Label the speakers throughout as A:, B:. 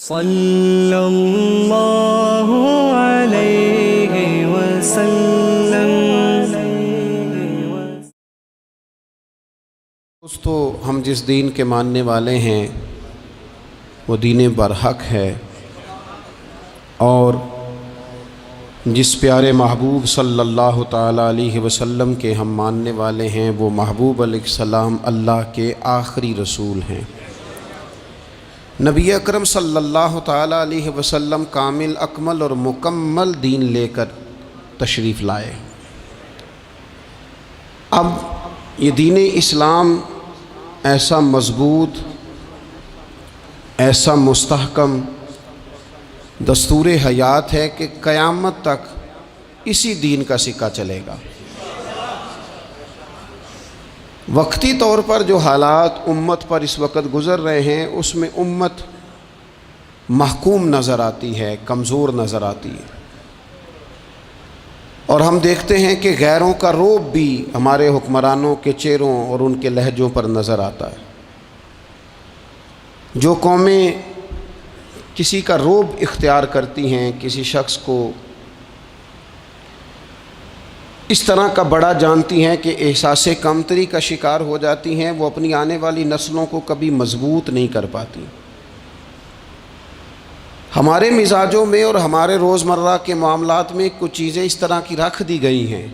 A: صلی اللہ علیہ وسلم۔
B: دوستو، ہم جس دین کے ماننے والے ہیں وہ دین برحق ہے، اور جس پیارے محبوب صلی اللہ تعالیٰ علیہ وسلم کے ہم ماننے والے ہیں وہ محبوب علیہ السلام اللہ کے آخری رسول ہیں۔ نبی اکرم صلی اللہ تعالیٰ علیہ وسلم کامل، اکمل اور مکمل دین لے کر تشریف لائے۔ اب یہ دین اسلام ایسا مضبوط، ایسا مستحکم دستور حیات ہے کہ قیامت تک اسی دین کا سکہ چلے گا۔ وقتی طور پر جو حالات امت پر اس وقت گزر رہے ہیں اس میں امت محکوم نظر آتی ہے، کمزور نظر آتی ہے، اور ہم دیکھتے ہیں کہ غیروں کا رعب بھی ہمارے حکمرانوں کے چہروں اور ان کے لہجوں پر نظر آتا ہے۔ جو قومیں کسی کا رعب اختیار کرتی ہیں، کسی شخص کو اس طرح کا بڑا جانتی ہیں کہ احساس کمتری کا شکار ہو جاتی ہیں، وہ اپنی آنے والی نسلوں کو کبھی مضبوط نہیں کر پاتی۔ ہمارے مزاجوں میں اور ہمارے روزمرہ کے معاملات میں کچھ چیزیں اس طرح کی رکھ دی گئی ہیں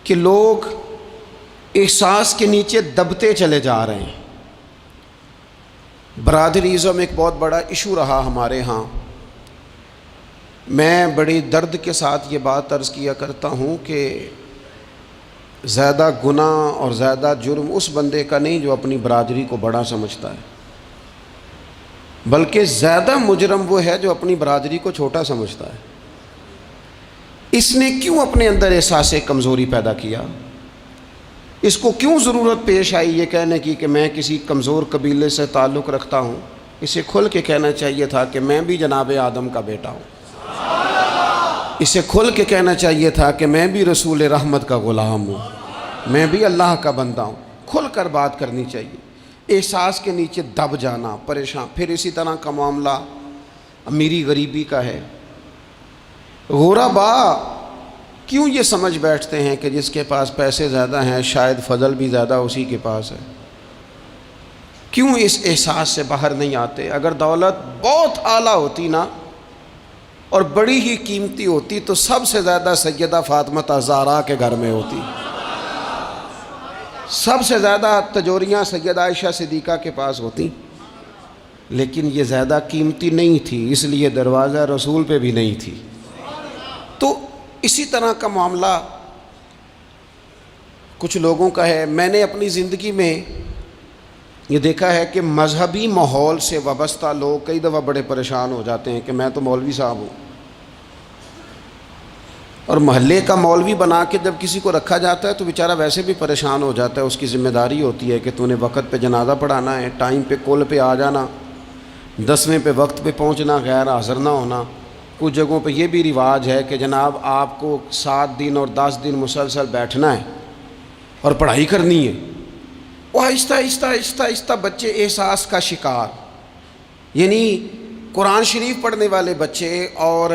B: کہ لوگ احساس کے نیچے دبتے چلے جا رہے ہیں۔ برادریزم ایک بہت بڑا ایشو رہا ہمارے ہاں۔ میں بڑی درد کے ساتھ یہ بات عرض کیا کرتا ہوں کہ زیادہ گناہ اور زیادہ جرم اس بندے کا نہیں جو اپنی برادری کو بڑا سمجھتا ہے، بلکہ زیادہ مجرم وہ ہے جو اپنی برادری کو چھوٹا سمجھتا ہے۔ اس نے کیوں اپنے اندر احساس کمزوری پیدا کیا؟ اس کو کیوں ضرورت پیش آئی یہ کہنے کی کہ میں کسی کمزور قبیلے سے تعلق رکھتا ہوں؟ اسے کھل کے کہنا چاہیے تھا کہ میں بھی جناب آدم کا بیٹا ہوں۔ اسے کھل کے کہنا چاہیے تھا کہ میں بھی رسول رحمت کا غلام ہوں، میں بھی اللہ کا بندہ ہوں۔ کھل کر بات کرنی چاہیے۔ احساس کے نیچے دب جانا، پریشان۔ پھر اسی طرح کا معاملہ امیری غریبی کا ہے۔ غربا کیوں یہ سمجھ بیٹھتے ہیں کہ جس کے پاس پیسے زیادہ ہیں شاید فضل بھی زیادہ اسی کے پاس ہے؟ کیوں اس احساس سے باہر نہیں آتے؟ اگر دولت بہت اعلیٰ ہوتی نا اور بڑی ہی قیمتی ہوتی تو سب سے زیادہ سیدہ فاطمہ زہرا کے گھر میں ہوتی، سب سے زیادہ تجوریاں سیدہ عائشہ صدیقہ کے پاس ہوتی، لیکن یہ زیادہ قیمتی نہیں تھی، اس لیے دروازہ رسول پہ بھی نہیں تھی۔ تو اسی طرح کا معاملہ کچھ لوگوں کا ہے۔ میں نے اپنی زندگی میں یہ دیکھا ہے کہ مذہبی ماحول سے وابستہ لوگ کئی دفعہ بڑے پریشان ہو جاتے ہیں کہ میں تو مولوی صاحب ہوں، اور محلے کا مولوی بنا کے جب کسی کو رکھا جاتا ہے تو بیچارہ ویسے بھی پریشان ہو جاتا ہے۔ اس کی ذمہ داری ہوتی ہے کہ تو نے وقت پہ جنازہ پڑھانا ہے، ٹائم پہ کل پہ آ جانا، 10ویں پہ وقت پہ پہنچنا، غیر حاضر نہ ہونا۔ کچھ جگہوں پہ یہ بھی رواج ہے کہ جناب آپ کو 7 دن اور 10 دن مسلسل بیٹھنا ہے اور پڑھائی کرنی ہے۔ وہ آہستہ آہستہ آہستہ آہستہ بچے احساس کا شکار، یعنی قرآن شریف پڑھنے والے بچے اور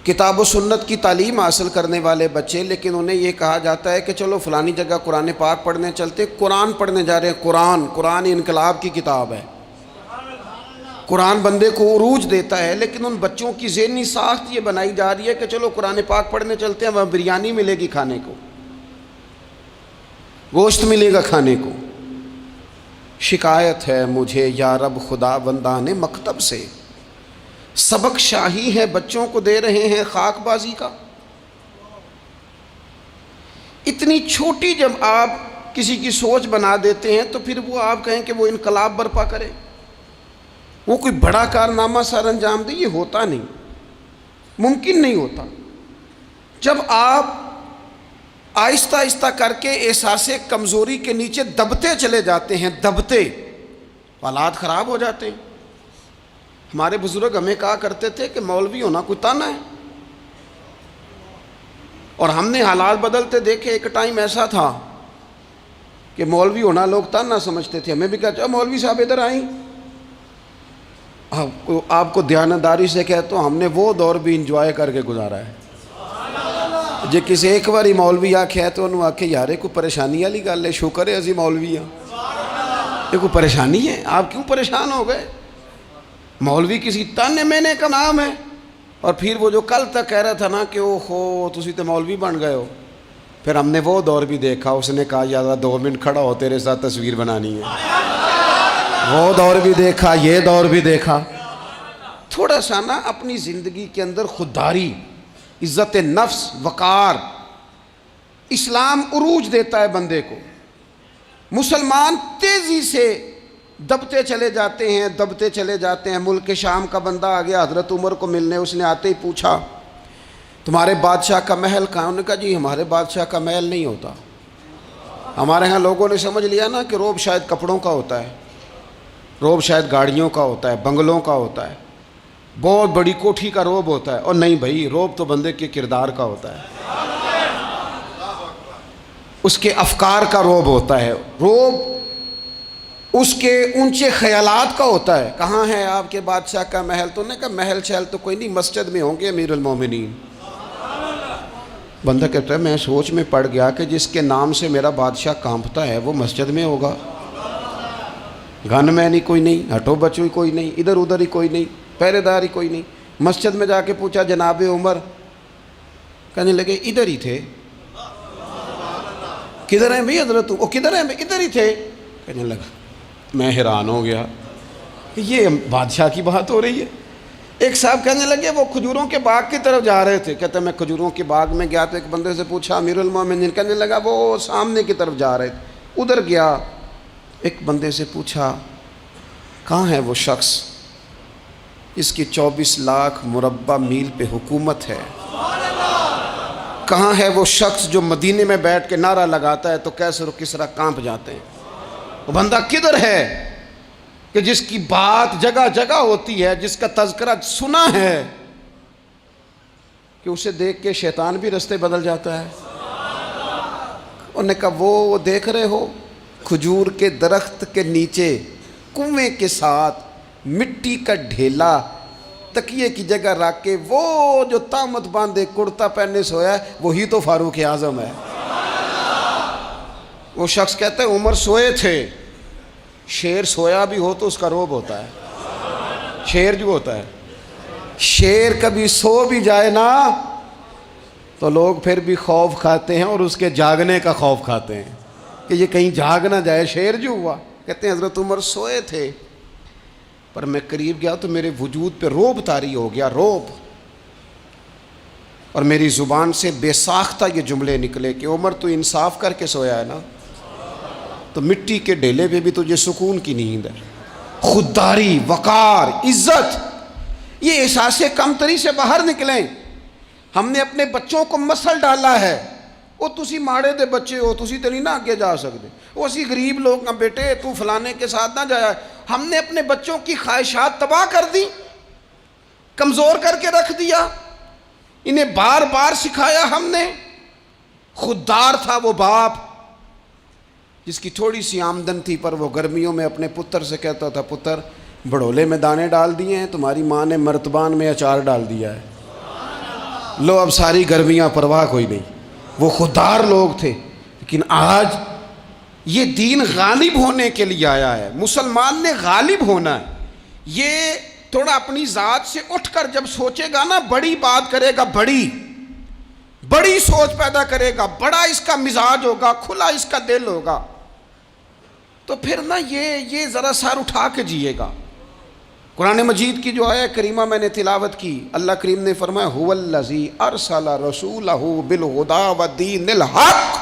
B: کتاب و سنت کی تعلیم حاصل کرنے والے بچے، لیکن انہیں یہ کہا جاتا ہے کہ چلو فلانی جگہ قرآن پاک پڑھنے چلتے، قرآن پڑھنے جا رہے ہیں۔ قرآن انقلاب کی کتاب ہے، قرآن بندے کو عروج دیتا ہے، لیکن ان بچوں کی ذہنی ساخت یہ بنائی جا رہی ہے کہ چلو قرآن پاک پڑھنے چلتے ہیں، وہاں بریانی ملے گی کھانے کو، گوشت ملے گا کھانے کو۔ شکایت ہے مجھے یا رب خدا بندان مکتب سے، سبق شاہی ہے بچوں کو دے رہے ہیں خاک بازی کا۔ اتنی چھوٹی جب آپ کسی کی سوچ بنا دیتے ہیں تو پھر وہ آپ کہیں کہ وہ انقلاب برپا کرے، وہ کوئی بڑا کارنامہ سر انجام دے، یہ ہوتا نہیں، ممکن نہیں ہوتا۔ جب آپ آہستہ آہستہ کر کے احساس کمزوری کے نیچے دبتے چلے جاتے ہیں، دبتے، حالات خراب ہو جاتے ہیں۔ ہمارے بزرگ ہمیں کہا کرتے تھے کہ مولوی ہونا کوئی تانا ہے، اور ہم نے حالات بدلتے دیکھے۔ ایک ٹائم ایسا تھا کہ مولوی ہونا لوگ تانا سمجھتے تھے، ہمیں بھی کہا مولوی صاحب ادھر آئیں، آپ کو دیانتداری سے کہتا ہوں، ہم نے وہ دور بھی انجوائے کر کے گزارا ہے. جے کسی ایک باری مولوی آکھے تو انہوں آکھے یارے کوئی پریشانی والی گل ہے، شکر ہے اسی مولوی ہاں. یہ کوئی پریشانی ہے؟ آپ کیوں پریشان ہو گئے؟ مولوی کسی تانے مینے کا نام ہے. اور پھر وہ جو کل تک کہہ رہا تھا نا کہ او ہو تسی تو مولوی بن گئے ہو، پھر ہم نے وہ دور بھی دیکھا. اس نے کہا یار 2 منٹ کھڑا ہو، تیرے ساتھ تصویر بنانی ہے. وہ دور بھی دیکھا، یہ دور بھی دیکھا. تھوڑا سا نا اپنی زندگی کے اندر خودداری، عزت نفس، وقار. اسلام عروج دیتا ہے بندے کو. مسلمان تیزی سے دبتے چلے جاتے ہیں. ملک شام کا بندہ آ گیا حضرت عمر کو ملنے. اس نے آتے ہی پوچھا تمہارے بادشاہ کا محل کہاں؟ انہوں نے کہا جی ہمارے بادشاہ کا محل نہیں ہوتا. ہمارے ہاں لوگوں نے سمجھ لیا نا کہ روب شاید کپڑوں کا ہوتا ہے، روب شاید گاڑیوں کا ہوتا ہے، بنگلوں کا ہوتا ہے، بہت بڑی کوٹھی کا روب ہوتا ہے. اور نہیں بھائی، روب تو بندے کے کردار کا ہوتا ہے، اس کے افکار کا روب ہوتا ہے. روب اس کے اونچے خیالات کا ہوتا ہے. کہاں ہے آپ کے بادشاہ کا محل؟ تو نے کہا محل شہل تو کوئی نہیں، مسجد میں ہوں گے امیر المومنین. بندہ کہتا ہے میں سوچ میں پڑ گیا کہ جس کے نام سے میرا بادشاہ کانپتا ہے وہ مسجد میں ہوگا. گن مین ہی کوئی نہیں، ہٹو بچو ہی کوئی نہیں، ادھر ادھر ہی کوئی نہیں، پہرے دار ہی کوئی نہیں. مسجد میں جا کے پوچھا جناب عمر، کہنے لگے ادھر ہی تھے. کدھر ہیں بھئی حضرت؟ وہ کدھر ہیں بھئی؟ ادھر ہی تھے. کہنے لگا میں حیران ہو گیا کہ یہ بادشاہ کی بات ہو رہی ہے. ایک صاحب کہنے لگے وہ کھجوروں کے باغ کی طرف جا رہے تھے. کہتے میں کھجوروں کے باغ میں گیا تو ایک بندے سے پوچھا امیر المومنین. کہنے لگا وہ سامنے کی طرف جا رہے تھے. ادھر گیا. ایک بندے سے پوچھا کہاں ہے وہ شخص اس کی 24 لاکھ مربع میل پہ حکومت ہے؟ کہاں ہے وہ شخص جو مدینے میں بیٹھ کے نعرہ لگاتا ہے تو کیسر و کسرا کانپ جاتے ہیں؟ وہ بندہ کدھر ہے کہ جس کی بات جگہ جگہ ہوتی ہے، جس کا تذکرہ سنا ہے کہ اسے دیکھ کے شیطان بھی رستے بدل جاتا ہے؟ انہوں نے کہا وہ دیکھ رہے ہو کھجور کے درخت کے نیچے کنویں کے ساتھ مٹی کا ڈھیلا تکیے کی جگہ رکھ کے وہ جو تامت باندھے کرتا پہنے سویا ہے وہی تو فاروق اعظم ہے. وہ شخص کہتا ہے عمر سوئے تھے. شیر سویا بھی ہو تو اس کا روب ہوتا ہے. شیر جو ہوتا ہے، شیر کبھی سو بھی جائے نا تو لوگ پھر بھی خوف کھاتے ہیں اور اس کے جاگنے کا خوف کھاتے ہیں کہ یہ کہیں جاگ نہ جائے. شیر جو ہوا، کہتے ہیں حضرت عمر سوئے تھے پر میں قریب گیا تو میرے وجود پہ روب طاری ہو گیا، روب. اور میری زبان سے بے ساختہ یہ جملے نکلے کہ عمر تو انصاف کر کے سویا ہے نا، تو مٹی کے ڈھیلے پہ بھی تجھے سکون کی نیند ہے. خودداری، وقار، عزت، یہ احساس کمتری سے باہر نکلیں. ہم نے اپنے بچوں کو مسل ڈالا ہے وہ تسی ماڑے دے بچے ہو، تسی تو نہیں نہ آگے جا سکتے، وہ اسی غریب لوگ نہ بیٹے تو فلانے کے ساتھ نہ جایا. ہم نے اپنے بچوں کی خواہشات تباہ کر دی، کمزور کر کے رکھ دیا. انہیں بار بار سکھایا ہم نے. خوددار تھا وہ باپ جس کی تھوڑی سی آمدن تھی پر وہ گرمیوں میں اپنے پتر سے کہتا تھا پتر بڑولے میں دانے ڈال دیے ہیں، تمہاری ماں نے مرتبان میں اچار ڈال دیا ہے، لو اب ساری گرمیاں پرواہ کوئی نہیں. وہ خوددار لوگ تھے. لیکن آج یہ دین غالب ہونے کے لیے آیا ہے. مسلمان نے غالب ہونا ہے. یہ تھوڑا اپنی ذات سے اٹھ کر جب سوچے گا نا، بڑی بات کرے گا، بڑی سوچ پیدا کرے گا، بڑا اس کا مزاج ہوگا، کھلا اس کا دل ہوگا، تو پھر نا یہ ذرا سر اٹھا کے جیے گا. قرآن مجید کی جو آیت کریمہ میں نے تلاوت کی، اللہ کریم نے فرمایا هو الذی ارسل رسولہ بالہدی ودین الحق.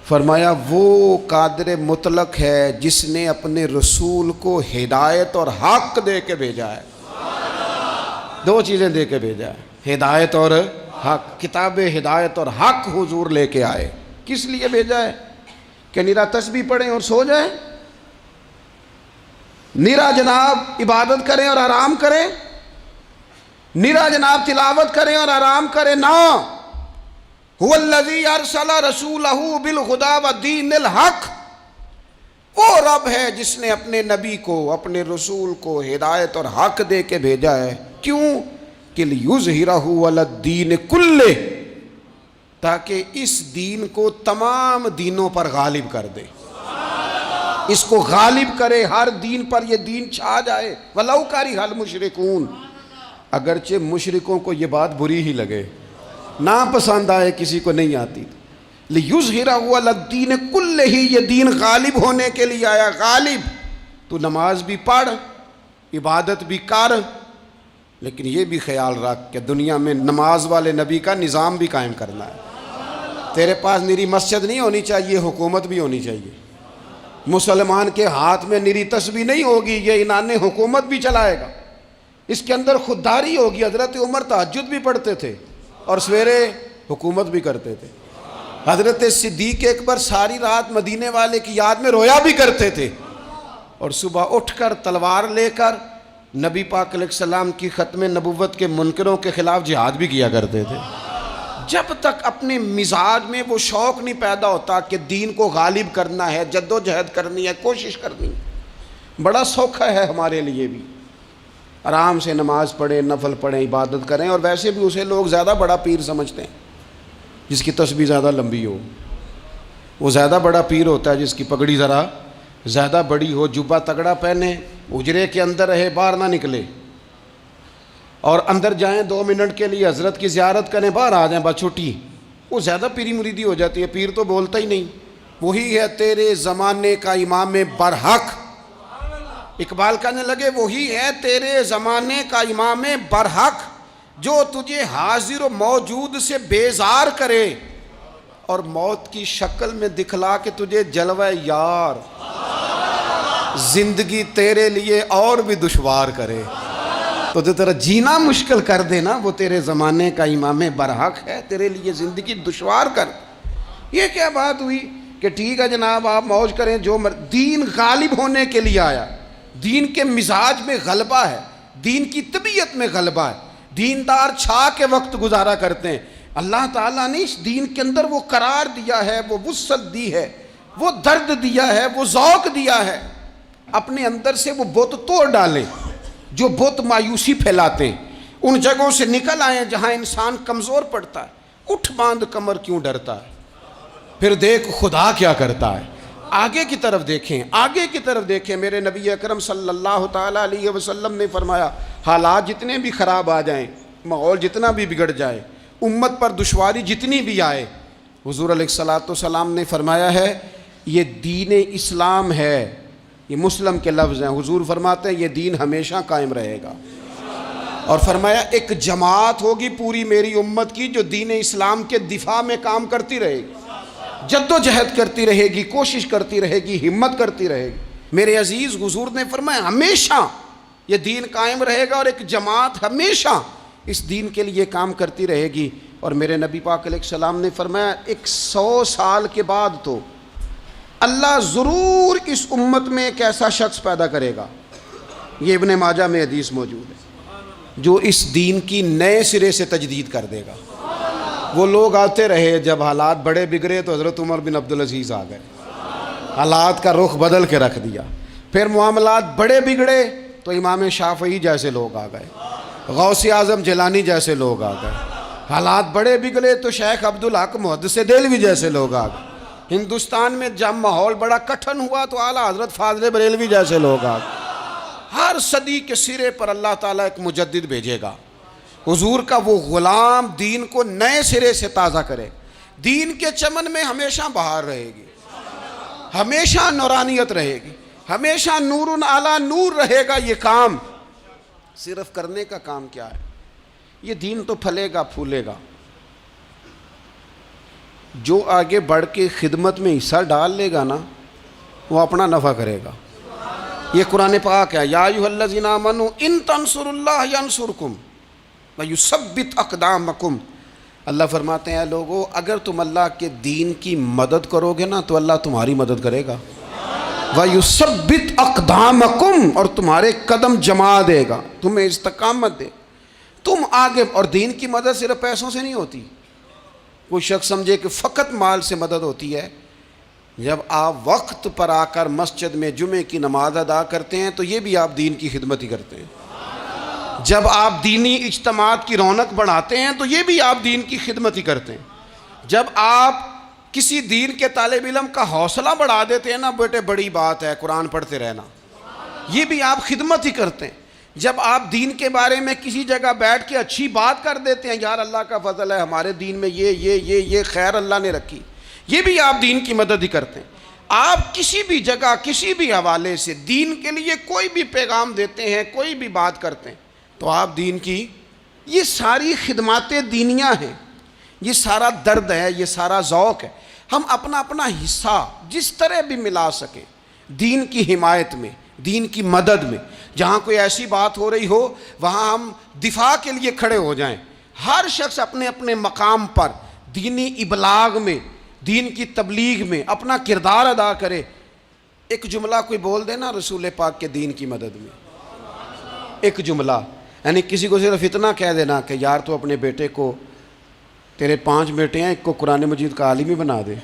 B: فرمایا وہ قادر مطلق ہے جس نے اپنے رسول کو ہدایت اور حق دے کے بھیجا ہے. دو چیزیں دے کے بھیجا ہے، ہدایت اور حق. کتاب ہدایت اور حق حضور لے کے آئے. کس لیے بھیجا ہے؟ کہ نیرا تسبیح پڑھیں اور سو جائیں، نیرا جناب عبادت کریں اور آرام کریں، نیرا جناب تلاوت کریں اور آرام کریں. نہ، هو الذی ارسل رسولہ بالہدی ودین الحق. وہ رب ہے جس نے اپنے نبی کو، اپنے رسول کو ہدایت اور حق دے کے بھیجا ہے. کیوں؟ کہ لِیُظْہِرَہُ عَلَى الدِّینِ کُلِّہ، تاکہ اس دین کو تمام دینوں پر غالب کر دے، اس کو غالب کرے، ہر دین پر یہ دین چھا جائے. وَلَوْ کَرِہَ الْمُشْرِکُونَ، اگرچہ مشرکوں کو یہ بات بری ہی لگے، ناپسند آئے، کسی کو نہیں آتی. لِیُظْہِرَهُ عَلَى الدِّینِ کُلِّہ، یہ دین غالب ہونے کے لیے آیا. غالب، تو نماز بھی پڑھ، عبادت بھی کر، لیکن یہ بھی خیال رکھ کہ دنیا میں نماز والے نبی کا نظام بھی قائم کرنا ہے. تیرے پاس نری مسجد نہیں ہونی چاہیے، حکومت بھی ہونی چاہیے. مسلمان کے ہاتھ میں نری تسبیح نہیں ہوگی، یہ انان حکومت بھی چلائے گا. اس کے اندر خودداری ہوگی. حضرت عمر تہجد بھی پڑھتے تھے اور سویرے حکومت بھی کرتے تھے. حضرت صدیق اکبر ساری رات مدینے والے کی یاد میں رویا بھی کرتے تھے، اور صبح اٹھ کر تلوار لے کر نبی پاک علیہ السلام کی ختم نبوت کے منکروں کے خلاف جہاد بھی کیا کرتے تھے. جب تک اپنے مزاج میں وہ شوق نہیں پیدا ہوتا کہ دین کو غالب کرنا ہے، جد و جہد کرنی ہے، کوشش کرنی ہے. بڑا سوکھا ہے ہمارے لیے بھی، آرام سے نماز پڑھیں، نفل پڑھیں، عبادت کریں. اور ویسے بھی اسے لوگ زیادہ بڑا پیر سمجھتے ہیں جس کی تسبیح زیادہ لمبی ہو. وہ زیادہ بڑا پیر ہوتا ہے جس کی پگڑی ذرا زیادہ بڑی ہو، جبہ تگڑا پہنے، اجرے کے اندر رہے، باہر نہ نکلے، اور اندر جائیں 2 منٹ کے لیے حضرت کی زیارت کریں، باہر آ جائیں، بس چھٹی. وہ زیادہ پیری مریدی ہو جاتی ہے. پیر تو بولتا ہی نہیں. وہی ہے تیرے زمانے کا امام برحق. اقبال کہنے لگے وہی ہے تیرے زمانے کا امام برحق، جو تجھے حاضر و موجود سے بیزار کرے اور موت کی شکل میں دکھلا کے تجھے جلوہ یار، زندگی تیرے لیے اور بھی دشوار کرے. تو جو تیرا جینا مشکل کر دے نا، وہ تیرے زمانے کا امام برحق ہے، تیرے لیے زندگی دشوار کر. یہ کیا بات ہوئی کہ ٹھیک ہے جناب آپ موج کریں جو دین غالب ہونے کے لیے آیا. دین کے مزاج میں غلبہ ہے، دین کی طبیعت میں غلبہ ہے. دیندار چھا کے وقت گزارا کرتے ہیں. اللہ تعالیٰ نے اس دین کے اندر وہ قرار دیا ہے، وہ وسعت دی ہے، وہ درد دیا ہے، وہ ذوق دیا ہے. اپنے اندر سے وہ بت توڑ ڈالیں جو بت مایوسی پھیلاتے ہیں. ان جگہوں سے نکل آئیں جہاں انسان کمزور پڑتا ہے. اٹھ باندھ کمر کیوں ڈرتا ہے، پھر دیکھ خدا کیا کرتا ہے. آگے کی طرف دیکھیں، آگے کی طرف دیکھیں. میرے نبی اکرم صلی اللہ تعالیٰ علیہ وسلم نے فرمایا حالات جتنے بھی خراب آ جائیں، ماحول جتنا بھی بگڑ جائے، امت پر دشواری جتنی بھی آئے، حضور علیہ الصلوۃ والسلام نے فرمایا ہے یہ دین اسلام ہے. یہ مسلم کے لفظ ہیں. حضور فرماتے ہیں یہ دین ہمیشہ قائم رہے گا. اور فرمایا ایک جماعت ہوگی پوری میری امت کی جو دین اسلام کے دفاع میں کام کرتی رہے گی، جد و جہد کرتی رہے گی، کوشش کرتی رہے گی، ہمت کرتی رہے گی. میرے عزیز حضور نے فرمایا ہمیشہ یہ دین قائم رہے گا، اور ایک جماعت ہمیشہ اس دین کے لیے کام کرتی رہے گی. اور میرے نبی پاک علیہ السلام نے فرمایا 100 سال کے بعد تو اللہ ضرور اس امت میں ایک ایسا شخص پیدا کرے گا، یہ ابن ماجہ میں حدیث موجود ہے، جو اس دین کی نئے سرے سے تجدید کر دے گا. وہ لوگ آتے رہے، جب حالات بڑے بگڑے تو حضرت عمر بن عبدالعزیز آ گئے، حالات کا رخ بدل کے رکھ دیا. پھر معاملات بڑے بگڑے تو امام شافعی جیسے لوگ آ گئے، غوث اعظم جیلانی جیسے لوگ آ گئے. حالات بڑے بگڑے تو شیخ عبدالحق محدث دہلوی جیسے لوگ آ گئے. ہندوستان میں جب ماحول بڑا کٹھن ہوا تو اعلیٰ حضرت فاضل بریلوی جیسے لوگ آ گئے. ہر صدی کے سرے پر اللہ تعالیٰ ایک مجدد بھیجے گا. حضور کا وہ غلام دین کو نئے سرے سے تازہ کرے. دین کے چمن میں ہمیشہ بہار رہے گی، ہمیشہ نورانیت رہے گی، ہمیشہ نور اعلیٰ نور رہے گا. یہ کام صرف کرنے کا کام کیا ہے؟ یہ دین تو پھلے گا پھولے گا. جو آگے بڑھ کے خدمت میں حصہ ڈال لے گا نا، وہ اپنا نفع کرے گا. یہ قرآن پاک ہے، یا ایھا الذین آمنوا ان تنصروا اللہ ینصرکم ویثبت اقدامکم. اللہ فرماتے ہیں لوگو اگر تم اللہ کے دین کی مدد کرو گے نا تو اللہ تمہاری مدد کرے گا. ویثبت اقدامکم، اور تمہارے قدم جما دے گا، تمہیں استقامت دے. تم آگے، اور دین کی مدد صرف پیسوں سے نہیں ہوتی. کوئی شخص سمجھے کہ فقط مال سے مدد ہوتی ہے، جب آپ وقت پر آ کر مسجد میں جمعے کی نماز ادا کرتے ہیں تو یہ بھی آپ دین کی خدمت ہی کرتے ہیں. جب آپ دینی اجتماعات کی رونق بڑھاتے ہیں تو یہ بھی آپ دین کی خدمت ہی کرتے ہیں. جب آپ کسی دین کے طالب علم کا حوصلہ بڑھا دیتے ہیں نا، بیٹے بڑی بات ہے قرآن پڑھتے رہنا، یہ بھی آپ خدمت ہی کرتے ہیں. جب آپ دین کے بارے میں کسی جگہ بیٹھ کے اچھی بات کر دیتے ہیں، یار اللہ کا فضل ہے ہمارے دین میں یہ خیر اللہ نے رکھی، یہ بھی آپ دین کی مدد ہی کرتے ہیں. آپ کسی بھی جگہ کسی بھی حوالے سے دین کے لیے کوئی بھی پیغام دیتے ہیں، کوئی بھی بات کرتے ہیں، تو آپ دین کی یہ ساری خدمات دینیاں ہیں، یہ سارا درد ہے، یہ سارا ذوق ہے. ہم اپنا اپنا حصہ جس طرح بھی ملا سکیں دین کی حمایت میں، دین کی مدد میں. جہاں کوئی ایسی بات ہو رہی ہو وہاں ہم دفاع کے لیے کھڑے ہو جائیں. ہر شخص اپنے اپنے مقام پر دینی ابلاغ میں، دین کی تبلیغ میں اپنا کردار ادا کرے. ایک جملہ کوئی بول دے نا رسول پاک کے دین کی مدد میں، ایک جملہ، یعنی کسی کو صرف اتنا کہہ دینا کہ یار تو اپنے بیٹے کو، تیرے 5 بیٹے ہیں، ایک کو قرآن مجید کا عالم ہی بنا دے.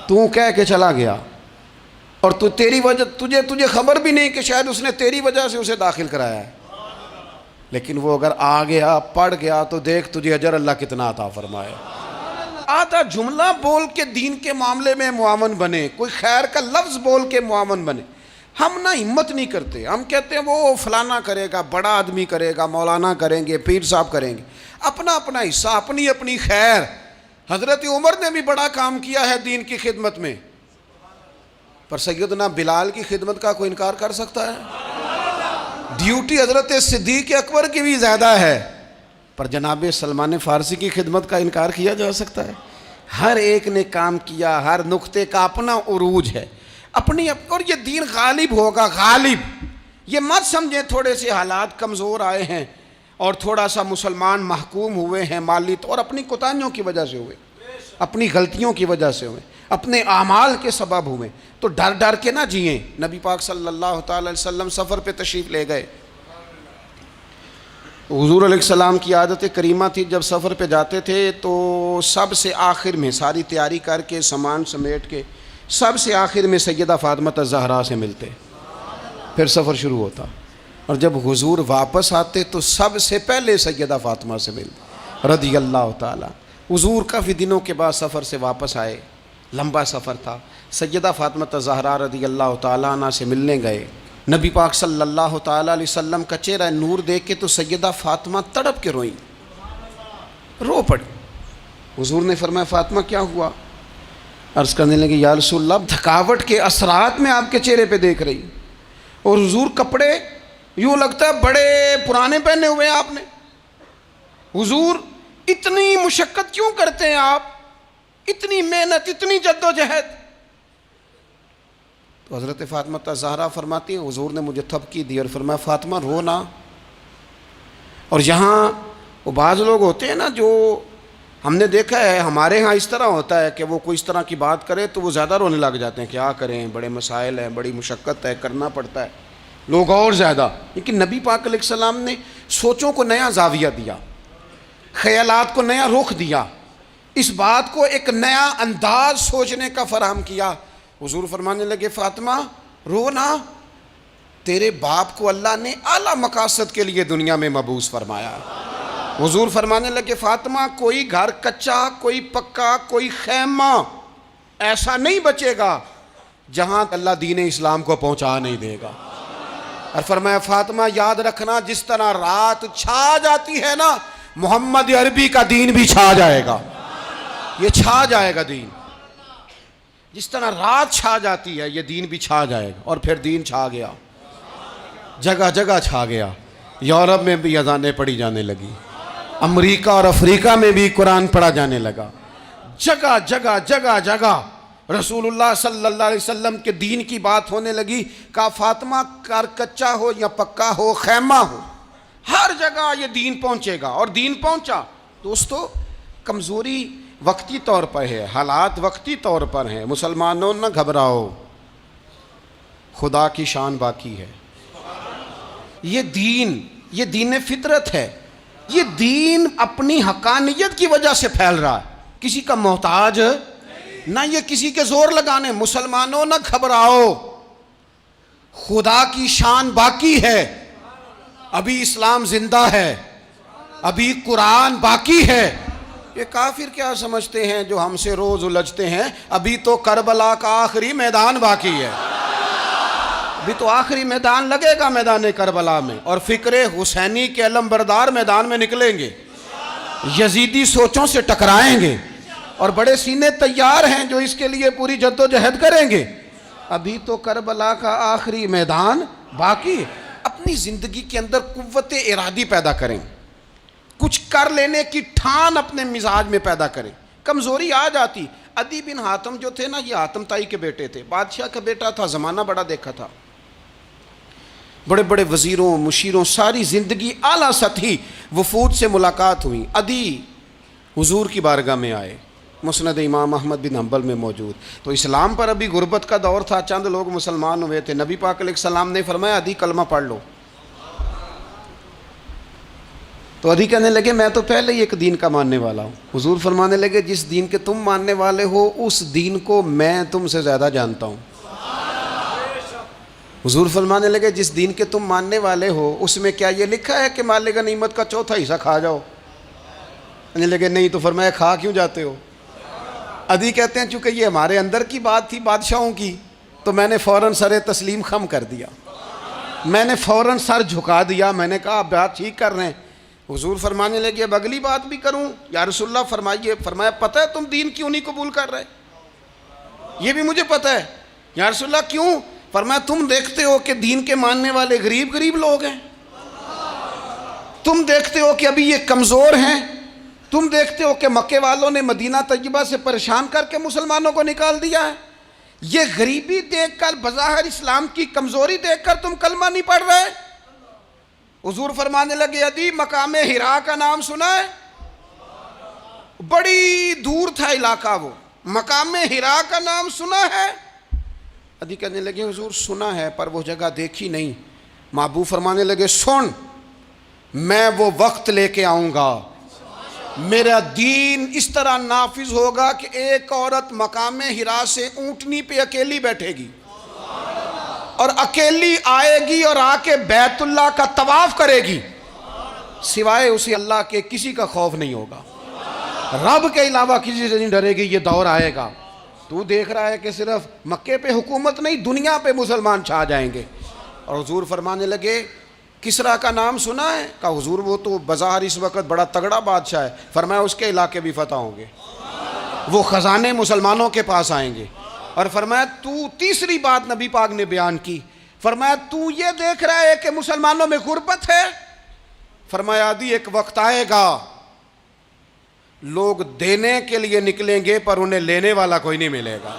B: تو کہہ کے چلا گیا اور تو تیری وجہ تجھے خبر بھی نہیں کہ شاید اس نے تیری وجہ سے اسے داخل کرایا ہے، لیکن وہ اگر آ گیا پڑھ گیا تو دیکھ تجھے اجر اللہ کتنا عطا فرمائے. آدھا جملہ بول کے دین کے معاملے میں معاون بنے، کوئی خیر کا لفظ بول کے معاون بنے. ہم نہ ہمت نہیں کرتے، ہم کہتے ہیں وہ فلانا کرے گا، بڑا آدمی کرے گا، مولانا کریں گے، پیر صاحب کریں گے. اپنا اپنا حصہ، اپنی اپنی خیر. حضرت عمر نے بھی بڑا کام کیا ہے دین کی خدمت میں، پر سیدنا بلال کی خدمت کا کوئی انکار کر سکتا ہے؟ ڈیوٹی حضرت صدیق اکبر کی بھی زیادہ ہے، پر جناب سلمان فارسی کی خدمت کا انکار کیا جا سکتا ہے؟ ہر ایک نے کام کیا، ہر نقطے کا اپنا عروج ہے اپنی. اور یہ دین غالب ہوگا، غالب. یہ مت سمجھیں تھوڑے سے حالات کمزور آئے ہیں اور تھوڑا سا مسلمان محکوم ہوئے ہیں مالی طور، اپنی کوتاہیوں کی وجہ سے ہوئے، اپنی غلطیوں کی وجہ سے ہوئے، اپنے اعمال کے سبب ہوئے. تو ڈر ڈر کے نہ جئیں. نبی پاک صلی اللہ تعالی علیہ وسلم سفر پہ تشریف لے گئے. حضور علیہ السلام کی عادت کریمہ تھی جب سفر پہ جاتے تھے تو سب سے آخر میں ساری تیاری کر کے سامان سمیٹ کے سب سے آخر میں سیدہ فاطمہ الزہرا سے ملتے، پھر سفر شروع ہوتا. اور جب حضور واپس آتے تو سب سے پہلے سیدہ فاطمہ سے ملتے رضی اللہ تعالی. حضور کافی دنوں کے بعد سفر سے واپس آئے، لمبا سفر تھا. سیدہ فاطمہ الزہرا رضی اللہ تعالیٰ عنہ سے ملنے گئے. نبی پاک صلی اللہ تعالیٰ علیہ وسلم کا چہرہ نور دیکھ کے تو سیدہ فاطمہ تڑپ کے روئیں، رو پڑی. حضور نے فرمایا فاطمہ کیا ہوا؟ عرض کرنے لگے یا رسول اللہ تھکاوٹ کے اثرات میں آپ کے چہرے پہ دیکھ رہی، اور حضور کپڑے یوں لگتا ہے بڑے پرانے پہنے ہوئے ہیں آپ نے. حضور اتنی مشقت کیوں کرتے ہیں آپ، اتنی محنت، اتنی جد و جہد؟ تو حضرت فاطمہ الزہرا فرماتی ہیں حضور نے مجھے تھپکی دی اور فرمایا فاطمہ رو نہ. اور یہاں وہ بعض لوگ ہوتے ہیں نا جو ہم نے دیکھا ہے ہمارے ہاں اس طرح ہوتا ہے کہ وہ کوئی اس طرح کی بات کرے تو وہ زیادہ رونے لگ جاتے ہیں، کیا کریں بڑے مسائل ہیں، بڑی مشقت ہے، کرنا پڑتا ہے، لوگ اور زیادہ. لیکن نبی پاک علیہ السلام نے سوچوں کو نیا زاویہ دیا، خیالات کو نیا رخ دیا، اس بات کو ایک نیا انداز سوچنے کا فراہم کیا. حضور فرمانے لگے فاطمہ رو نہ، تیرے باپ کو اللہ نے اعلیٰ مقاصد کے لیے دنیا میں مبعوث فرمایا. حضور فرمانے لگے فاطمہ کوئی گھر کچا، کوئی پکا، کوئی خیمہ ایسا نہیں بچے گا جہاں اللہ دین اسلام کو پہنچا نہیں دے گا. اور فرمایا فاطمہ یاد رکھنا جس طرح رات چھا جاتی ہے نا، محمد عربی کا دین بھی چھا جائے گا، یہ چھا جائے گا دین. جس طرح رات چھا جاتی ہے یہ دین بھی چھا جائے گا. اور پھر دین چھا گیا، جگہ جگہ چھا گیا. یورپ میں بھی اذانیں پڑھی جانے لگی، امریکہ اور افریقہ میں بھی قرآن پڑھا جانے لگا. جگہ جگہ جگہ جگہ رسول اللہ صلی اللہ علیہ وسلم کے دین کی بات ہونے لگی. کہا فاطمہ گھر کچا ہو یا پکا ہو، خیمہ ہو، ہر جگہ یہ دین پہنچے گا. اور دین پہنچا. دوستو کمزوری وقتی طور پر ہے، حالات وقتی طور پر ہیں. مسلمانوں نہ گھبراؤ، خدا کی شان باقی ہے. یہ دین فطرت ہے. یہ دین اپنی حقانیت کی وجہ سے پھیل رہا ہے، کسی کا محتاج نہ یہ کسی کے زور لگانے. مسلمانوں نہ گھبراؤ, خدا کی شان باقی ہے, ابھی اسلام زندہ ہے, ابھی قرآن باقی ہے. یہ کافر کیا سمجھتے ہیں جو ہم سے روز الجھتے ہیں, ابھی تو کربلا کا آخری میدان باقی ہے, ابھی تو آخری میدان لگے گا میدان کربلا میں, اور فکر حسینی کے علم بردار میدان میں نکلیں گے, یزیدی سوچوں سے ٹکرائیں گے, اور بڑے سینے تیار ہیں جو اس کے لیے پوری جد و جہد کریں گے. ابھی تو کربلا کا آخری میدان باقی ہے. اپنی زندگی کے اندر قوت ارادی پیدا کریں, کچھ کر لینے کی ٹھان اپنے مزاج میں پیدا کریں. کمزوری آ جاتی. عدی بن حاتم جو تھے نا, یہ حاتم تائی کے بیٹے تھے, بادشاہ کا بیٹا تھا, زمانہ بڑا دیکھا تھا, بڑے بڑے وزیروں مشیروں, ساری زندگی اعلیٰ سطحی وفود سے ملاقات ہوئی. عدی حضور کی بارگاہ میں آئے, مسند امام احمد بن حنبل میں موجود. تو اسلام پر ابھی غربت کا دور تھا, چند لوگ مسلمان ہوئے تھے. نبی پاک علیہ السلام نے فرمایا عدی کلمہ پڑھ لو. تو عدی کہنے لگے میں تو پہلے ہی ایک دین کا ماننے والا ہوں. حضور فرمانے لگے جس دین کے تم ماننے والے ہو اس دین کو میں تم سے زیادہ جانتا ہوں. حضور فرمانے لگے جس دین کے تم ماننے والے ہو اس میں کیا یہ لکھا ہے کہ مال غنیمت کا چوتھا حصہ کھا جاؤ؟ کہنے لگے نہیں. تو فرمایا کھا کیوں جاتے ہو؟ عدی کہتے ہیں چونکہ یہ ہمارے اندر کی بات تھی بادشاہوں کی, تو میں نے فوراً سر تسلیم خم کر دیا, میں نے فوراً سر جھکا دیا. میں نے کہا آپ بات ٹھیک کر رہے ہیں. حضور فرمانے لگے اب اگلی بات بھی کروں یا رسول اللہ فرمائیے. فرمایا پتہ ہے تم دین کیوں نہیں قبول کر رہے؟ یہ بھی مجھے پتہ ہے. یا رسول اللہ کیوں؟ فرمایا تم دیکھتے ہو کہ دین کے ماننے والے غریب غریب لوگ ہیں, تم دیکھتے ہو کہ ابھی یہ کمزور ہیں, تم دیکھتے ہو کہ مکے والوں نے مدینہ طیبہ سے پریشان کر کے مسلمانوں کو نکال دیا ہے. یہ غریبی دیکھ کر, بظاہر اسلام کی کمزوری دیکھ کر تم کلمہ نہیں پڑھ رہے؟ حضور فرمانے لگے عدی مقام حرا کا نام سنا ہے؟ بڑی دور تھا علاقہ وہ, مقام حرا کا نام سنا ہے؟ عدی کہنے لگے حضور سنا ہے پر وہ جگہ دیکھی نہیں. محبوب فرمانے لگے سن, میں وہ وقت لے کے آؤں گا, میرا دین اس طرح نافذ ہوگا کہ ایک عورت مقام حرا سے اونٹنی پہ اکیلی بیٹھے گی اور اکیلی آئے گی اور آ کے بیت اللہ کا طواف کرے گی, سوائے اسے اللہ کے کسی کا خوف نہیں ہوگا, رب کے علاوہ کسی سے نہیں ڈرے گی. یہ دور آئے گا. تو دیکھ رہا ہے کہ صرف مکے پہ حکومت نہیں, دنیا پہ مسلمان چھا جائیں گے. اور حضور فرمانے لگے کسرا کا نام سنا ہے؟ کہا حضور وہ تو بظاہر اس وقت بڑا تگڑا بادشاہ ہے. فرمایا اس کے علاقے بھی فتح ہوں گے, وہ خزانے مسلمانوں کے پاس آئیں گے. اور فرمایا تو تیسری بات نبی پاک نے بیان کی, فرمایا تو یہ دیکھ رہا ہے کہ مسلمانوں میں غربت ہے؟ فرمایا عدی ایک وقت آئے گا لوگ دینے کے لیے نکلیں گے پر انہیں لینے والا کوئی نہیں ملے گا.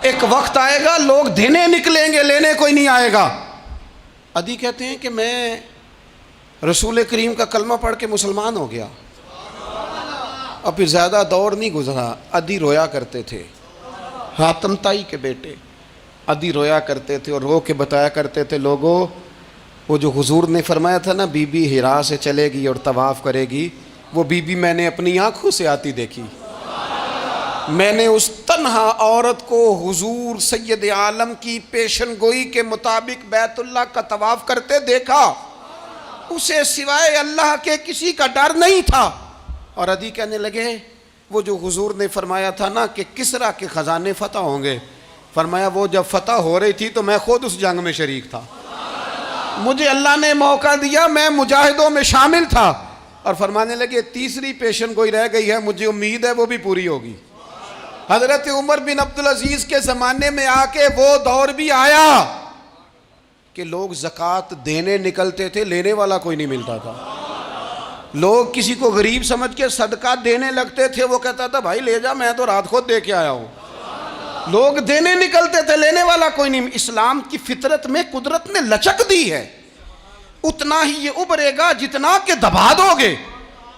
B: ایک وقت آئے گا لوگ دینے نکلیں گے, لینے کوئی نہیں آئے گا. عدی کہتے ہیں کہ میں رسول کریم کا کلمہ پڑھ کے مسلمان ہو گیا, اور پھر زیادہ دور نہیں گزرا. عدی رویا کرتے تھے, حاتم تائی کے بیٹے عدی رویا کرتے تھے اور رو کے بتایا کرتے تھے لوگوں وہ جو حضور نے فرمایا تھا نا بی بی حرا سے چلے گی اور طواف کرے گی, وہ بی بی میں نے اپنی آنکھوں سے آتی دیکھی. میں نے اس تنہا عورت کو حضور سید عالم کی پیشن گوئی کے مطابق بیت اللہ کا طواف کرتے دیکھا, اسے سوائے اللہ کے کسی کا ڈر نہیں تھا. اور عدی کہنے لگے وہ جو حضور نے فرمایا تھا نا کہ کسرا کے خزانے فتح ہوں گے, فرمایا وہ جب فتح ہو رہی تھی تو میں خود اس جنگ میں شریک تھا, مجھے اللہ نے موقع دیا, میں مجاہدوں میں شامل تھا. اور فرمانے لگے تیسری پیشن گوئی رہ گئی ہے, مجھے امید ہے وہ بھی پوری ہوگی. حضرت عمر بن عبدالعزیز کے زمانے میں آ کے وہ دور بھی آیا کہ لوگ زکوٰۃ دینے نکلتے تھے, لینے والا کوئی نہیں ملتا تھا. لوگ کسی کو غریب سمجھ کے صدقہ دینے لگتے تھے, وہ کہتا تھا بھائی لے جا, میں تو رات خود دے کے آیا ہوں. لوگ دینے نکلتے تھے, لینے والا کوئی نہیں. اسلام کی فطرت میں قدرت نے لچک دی ہے, اتنا ہی یہ ابھرے گا جتنا کہ دبا دو گے.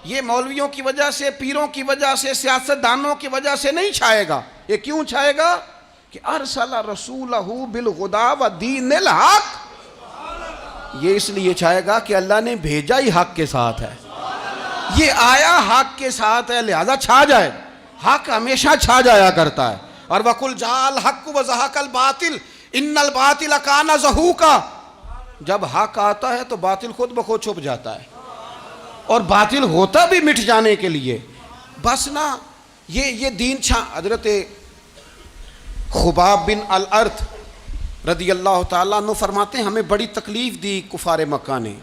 B: یہ مولویوں کی وجہ سے, پیروں کی وجہ سے, سیاست دانوں کی وجہ سے نہیں چھائے گا. یہ کیوں چھائے گا کہ ارسل رسولہ بالہدی ودین الحق, یہ اس لیے چھائے گا کہ اللہ نے بھیجا ہی حق کے ساتھ ہے, یہ آیا حق کے ساتھ ہے, لہذا چھا جائے. حق ہمیشہ چھا جایا کرتا ہے. اور وَقُلْ جَاءَ الْحَقُّ وَزَهَقَ الْبَاطِلُ إِنَّ الْبَاطِلَ كَانَ زَهُوقًا. جب حق آتا ہے تو باطل خود بخود چھپ جاتا ہے, اور باطل ہوتا بھی مٹ جانے کے لیے. بس نا یہ دین چھا. حضرت خباب بن الارت رضی اللہ تعالیٰ عنہ فرماتے ہیں ہمیں بڑی تکلیف دی کفار مکہ نے,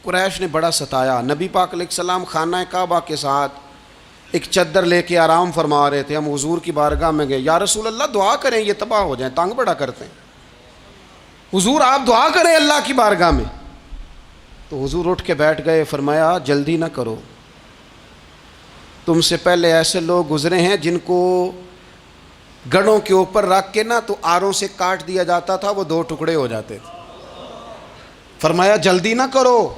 B: قریش نے بڑا ستایا. نبی پاک علیہ السلام خانہ کعبہ کے ساتھ ایک چادر لے کے آرام فرما رہے تھے. ہم حضور کی بارگاہ میں گئے, یا رسول اللہ دعا کریں یہ تباہ ہو جائیں, تنگ بڑا کرتے ہیں. حضور آپ دعا کریں اللہ کی بارگاہ میں. تو حضور اٹھ کے بیٹھ گئے, فرمایا جلدی نہ کرو, تم سے پہلے ایسے لوگ گزرے ہیں جن کو گڑوں کے اوپر رکھ کے نا تو آروں سے کاٹ دیا جاتا تھا, وہ 2 ٹکڑے ہو جاتے تھے. فرمایا جلدی نہ کرو,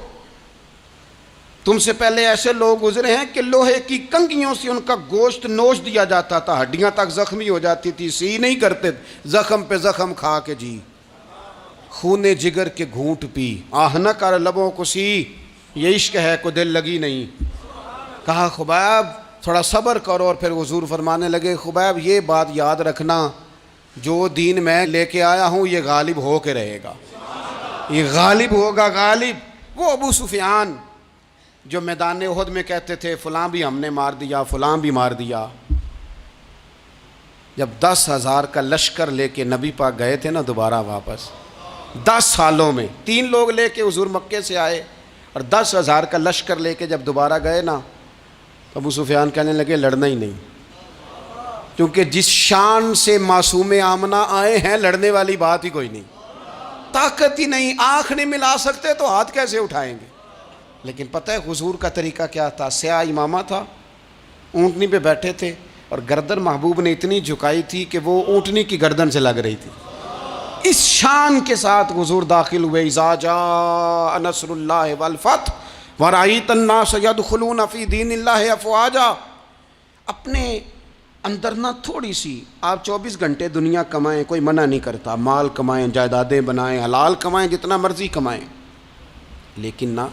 B: تم سے پہلے ایسے لوگ گزرے ہیں کہ لوہے کی کنگھیوں سے ان کا گوشت نوچ دیا جاتا تھا, ہڈیاں تک زخمی ہو جاتی تھی, سی نہیں کرتے, زخم پہ زخم کھا کے جی خونے جگر کے گھونٹ پی, آہ نہ کر لبوں کو سی, یہ عشق ہے کو دل لگی نہیں. کہا خباب تھوڑا صبر کرو. اور پھر حضور فرمانے لگے خباب یہ بات یاد رکھنا, جو دین میں لے کے آیا ہوں یہ غالب ہو کے رہے گا, یہ غالب ہوگا غالب. وہ ابو سفیان جو میدان احد میں کہتے تھے فلاں بھی ہم نے مار دیا, فلاں بھی مار دیا, جب 10,000 کا لشکر لے کے نبی پاک گئے تھے نا دوبارہ واپس, 10 سالوں میں 3 لوگ لے کے حضور مکے سے آئے, اور 10,000 کا لشکر لے کے جب دوبارہ گئے نا, ابو سفیان کہنے لگے لڑنا ہی نہیں, کیونکہ جس شان سے معصوم آمنہ آئے ہیں لڑنے والی بات ہی کوئی نہیں, طاقت ہی نہیں, آنکھ نہیں ملا سکتے تو ہاتھ کیسے اٹھائیں گے. لیکن پتہ ہے حضور کا طریقہ کیا تھا, سیاہ امامہ تھا, اونٹنی پہ بیٹھے تھے, اور گردن محبوب نے اتنی جھکائی تھی کہ وہ اونٹنی کی گردن سے لگ رہی تھی. اس شان کے ساتھ حضور داخل ہوئے, اذا جاء نصر اللہ والفتح ورأیت الناس یدخلون فی دین اللہ افواجا. اپنے اندر نہ تھوڑی سی, آپ 24 گھنٹے دنیا کمائیں, کوئی منع نہیں کرتا, مال کمائیں, جائیدادیں بنائیں, حلال کمائیں, جتنا مرضی کمائیں, لیکن نہ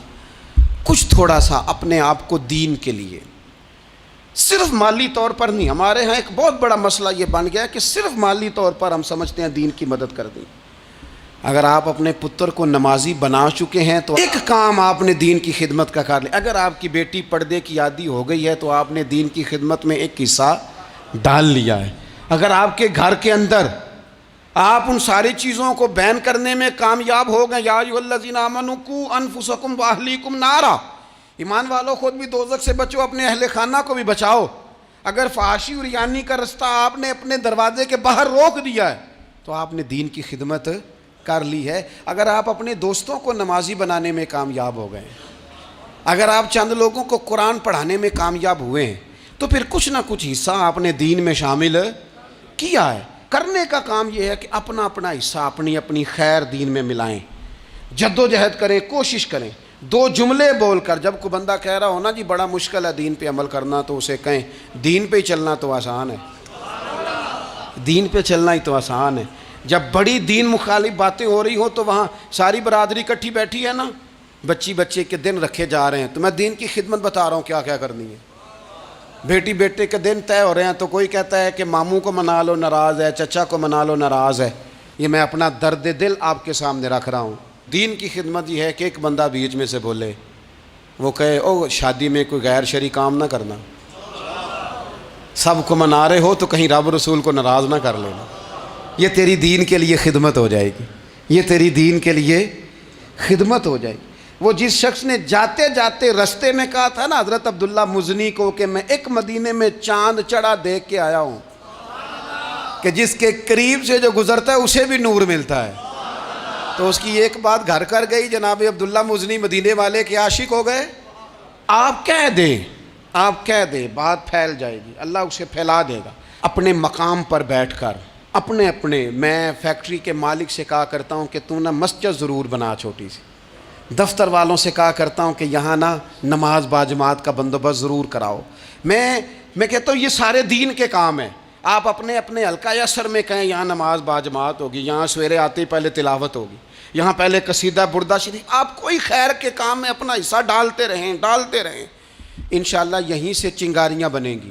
B: کچھ تھوڑا سا اپنے آپ کو دین کے لیے, صرف مالی طور پر نہیں. ہمارے ہاں ایک بہت بڑا مسئلہ یہ بن گیا کہ صرف مالی طور پر ہم سمجھتے ہیں دین کی مدد کر دیں. اگر آپ اپنے پتر کو نمازی بنا چکے ہیں تو ایک کام آپ نے دین کی خدمت کا کر لیا. اگر آپ کی بیٹی پردے کی عادی ہو گئی ہے تو آپ نے دین کی خدمت میں ایک حصہ ڈال لیا ہے. اگر آپ کے گھر کے اندر آپ ان ساری چیزوں کو بین کرنے میں کامیاب ہو گئے, یا ایھا الذین آمنوا قوا انفسکم واہلیکم نارا, ایمان والو خود بھی دوزخ سے بچو, اپنے اہل خانہ کو بھی بچاؤ. اگر فحاشی اور یعنی کا رستہ آپ نے اپنے دروازے کے باہر روک دیا ہے تو آپ نے دین کی خدمت کر لی ہے. اگر آپ اپنے دوستوں کو نمازی بنانے میں کامیاب ہو گئے, اگر آپ چند لوگوں کو قرآن پڑھانے میں کامیاب ہوئے ہیں, تو پھر کچھ نہ کچھ حصہ آپ نے دین میں شامل کیا ہے. کرنے کا کام یہ ہے کہ اپنا اپنا حصہ اپنی اپنی خیر دین میں ملائیں, جدوجہد کریں, کوشش کریں. 2 جملے بول کر, جب کوئی بندہ کہہ رہا ہو نا جی بڑا مشکل ہے دین پہ عمل کرنا, تو اسے کہیں دین پہ ہی چلنا تو آسان ہے, دین پہ چلنا ہی تو آسان ہے. جب بڑی دین مخالف باتیں ہو رہی ہوں تو وہاں ساری برادری اکٹھی بیٹھی ہے نا, بچے کے دن رکھے جا رہے ہیں, تو میں دین کی خدمت بتا رہا ہوں کیا کیا کرنی ہے. بیٹی بیٹے کے دن طے ہو رہے ہیں, تو کوئی کہتا ہے کہ ماموں کو منا لو ناراض ہے, چچا کو منا لو ناراض ہے. یہ میں اپنا درد دل آپ کے سامنے رکھ رہا ہوں. دین کی خدمت یہ ہے کہ ایک بندہ بیچ میں سے بولے, وہ کہے او شادی میں کوئی غیر شرعی کام نہ کرنا, سب کو منا رہے ہو تو کہیں رب رسول کو ناراض نہ کر لینا. یہ تیری دین کے لیے خدمت ہو جائے گی, یہ تیری دین کے لیے خدمت ہو جائے گی. وہ جس شخص نے جاتے جاتے رستے میں کہا تھا نا حضرت عبداللہ مزنی کو کہ میں ایک مدینے میں چاند چڑھا دیکھ کے آیا ہوں, کہ جس کے قریب سے جو گزرتا ہے اسے بھی نور ملتا ہے, تو اس کی ایک بات گھر کر گئی, جناب عبداللہ مزنی مدینے والے کے عاشق ہو گئے. آپ کہہ دیں بات پھیل جائے گی, اللہ اسے پھیلا دے گا. اپنے مقام پر بیٹھ کر اپنے میں فیکٹری کے مالک سے کہا کرتا ہوں کہ تو نہ مسجد ضرور بنا چھوٹی سی, دفتر والوں سے کہا کرتا ہوں کہ یہاں نہ نماز باجماعت کا بندوبست ضرور کراؤ. میں کہتا ہوں یہ سارے دین کے کام ہیں. آپ اپنے حلقہ اثر میں کہیں یہاں نماز باجماعت ہوگی, یہاں سویرے آتے ہی پہلے تلاوت ہوگی, یہاں پہلے قصیدہ بردہ شریف. آپ کوئی خیر کے کام میں اپنا حصہ ڈالتے رہیں. انشاءاللہ یہیں سے چنگاریاں بنیں گی,